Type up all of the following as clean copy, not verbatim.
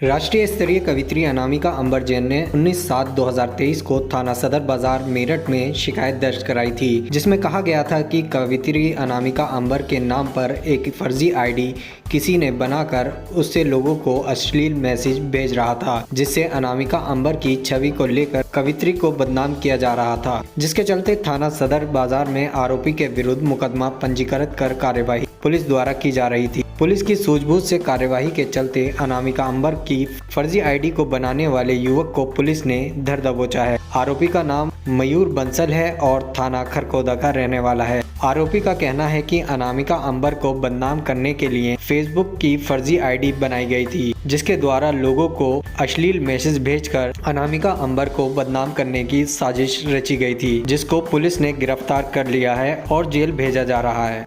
राष्ट्रीय स्तरीय कवियत्री अनामिका अंबर जैन ने 19/7/2023 को थाना सदर बाजार मेरठ में शिकायत दर्ज कराई थी, जिसमें कहा गया था कि कवियत्री अनामिका अंबर के नाम पर एक फर्जी आईडी किसी ने बनाकर उससे लोगों को अश्लील मैसेज भेज रहा था, जिससे अनामिका अंबर की छवि को लेकर कवियत्री को बदनाम किया जा रहा था, जिसके चलते थाना सदर बाजार में आरोपी के विरुद्ध मुकदमा पंजीकृत कर कार्यवाही पुलिस द्वारा की जा रही थी। पुलिस की सूझबूझ से कार्यवाही के चलते अनामिका अंबर की फर्जी आईडी को बनाने वाले युवक को पुलिस ने धर दबोचा है। आरोपी का नाम मयूर बंसल है और थाना खरकोदा का रहने वाला है। आरोपी का कहना है कि अनामिका अंबर को बदनाम करने के लिए फेसबुक की फर्जी आईडी बनाई गई थी, जिसके द्वारा लोगों को अश्लील मैसेज भेजकर अनामिका अंबर को बदनाम करने की साजिश रची गई थी, जिसको पुलिस ने गिरफ्तार कर लिया है और जेल भेजा जा रहा है।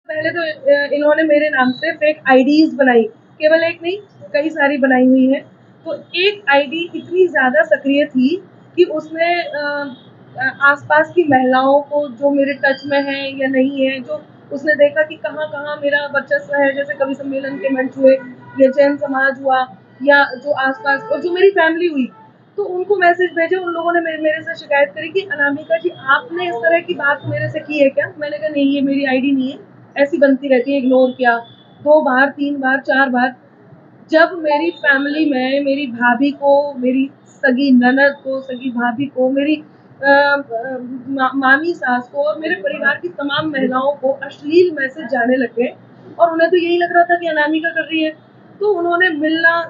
पहले तो इन्होंने मेरे नाम से फेक आईडीज बनाई, केवल एक नहीं कई सारी बनाई हुई है। तो एक आईडी इतनी ज़्यादा सक्रिय थी कि उसने आसपास की महिलाओं को जो मेरे टच में है या नहीं है, जो उसने देखा कि कहाँ कहाँ मेरा वर्चस्व है, जैसे कवि सम्मेलन के मंच हुए या जैन समाज हुआ या जो आसपास और जो मेरी फैमिली हुई, तो उनको मैसेज भेजे। उन लोगों ने मेरे से शिकायत करी कि अनामिका जी आपने इस तरह की बात मेरे से की है क्या? मैंने कहा नहीं, ये मेरी आईडी नहीं है, ऐसी बनती रहती है। इग्नोर किया 2 बार 3 बार 4 बार। जब मेरी फैमिली में मेरी भाभी को, मेरी सगी ननद को, सगी भाभी को, मेरी मामी सास को और मेरे परिवार की तमाम महिलाओं को अश्लील मैसेज जाने लगे और उन्हें तो यही लग रहा था कि अनामिका कर रही है। तो उन्होंने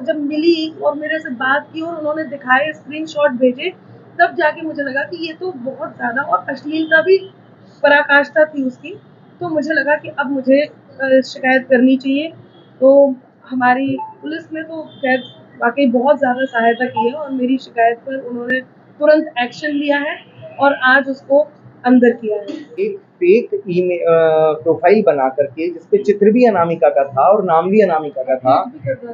जब मिली और मेरे से बात की और उन्होंने दिखाए, स्क्रीनशॉट भेजे, तब जाके मुझे लगा कि ये तो बहुत ज़्यादा और अश्लीलता भी पराकाष्ठा थी उसकी। तो मुझे लगा कि अब मुझे शिकायत करनी चाहिए। तो हमारी पुलिस ने तो खैर वाक़ई बहुत ज़्यादा सहायता की है और मेरी शिकायत पर उन्होंने तुरंत एक्शन लिया है और आज उसको अंदर किया है। एक फेक प्रोफाइल बना करके जिसपे चित्र भी अनामिका का था और नाम भी अनामिका का था,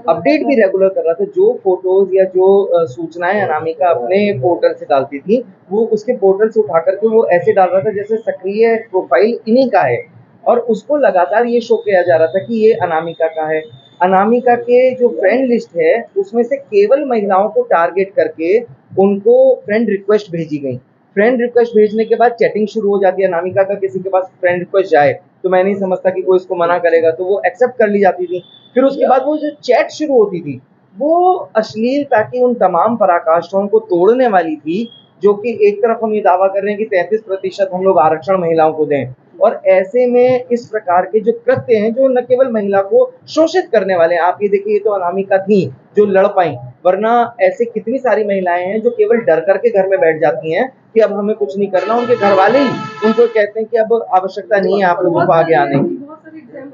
अपडेट भी रेगुलर कर रहा था। जो फोटोज या जो सूचनाएं अनामिका अपने पोर्टल से डालती थी, वो उसके पोर्टल से उठा करके वो ऐसे डाल रहा था जैसे सक्रिय प्रोफाइल इन्हीं का है, और उसको लगातार ये शो किया जा रहा था कि ये अनामिका का है। अनामिका के जो फ्रेंड लिस्ट है उसमें से केवल महिलाओं को टारगेट करके उनको फ्रेंड रिक्वेस्ट भेजी गई। फ्रेंड रिक्वेस्ट भेजने के बाद चैटिंग शुरू हो जाती है। अनामिका का किसी के पास फ्रेंड रिक्वेस्ट जाए तो मैं नहीं समझता कि कोई इसको मना करेगा, तो वो एक्सेप्ट कर ली जाती थी। फिर उसके बाद वो जो चैट शुरू होती थी वो अश्लीलता की उन तमाम पराकाष्ठाओं को तोड़ने वाली थी, जो कि एक तरफ हम ये दावा कर रहे हैं कि 33% हम लोग आरक्षण महिलाओं को दें, और ऐसे में इस प्रकार के जो कृत्य हैं जो न केवल महिला को शोषित करने वाले हैं। आप ये देखिए, ये तो अनामिका थी जो लड़ पाई, वरना ऐसे कितनी सारी महिलाएं हैं जो केवल डर करके घर में बैठ जाती हैं कि अब हमें कुछ नहीं करना। उनके घर वाले ही उनको कहते हैं कि अब आवश्यकता नहीं है आप लोगों को आगे आने की।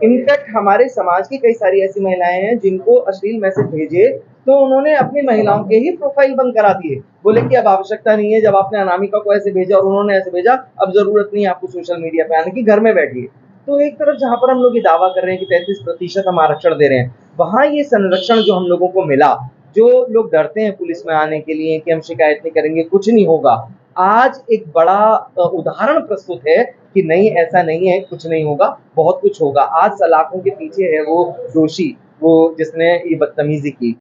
इनफैक्ट हमारे समाज की कई सारी ऐसी महिलाएं हैं जिनको अश्लील मैसेज भेजे तो उन्होंने अपनी महिलाओं के ही प्रोफाइल बंद करा दिए, बोले कि अब आवश्यकता नहीं है, जब आपने अनामिका को ऐसे भेजा और उन्होंने ऐसे भेजा, अब जरूरत नहीं है आपको सोशल मीडिया पे आने की, घर में बैठिए। तो एक तरफ जहां पर हम लोग ये दावा कर रहे हैं कि 33% हम आरक्षण दे रहे हैं, वहां ये संरक्षण जो हम लोगों को मिला, जो लोग डरते हैं पुलिस में आने के लिए कि हम शिकायत नहीं करेंगे, कुछ नहीं होगा, आज एक बड़ा उदाहरण प्रस्तुत है कि नहीं, ऐसा नहीं है, कुछ नहीं होगा, बहुत कुछ होगा। आज सलाखों के पीछे है वो दोषी, वो जिसने ये बदतमीजी की।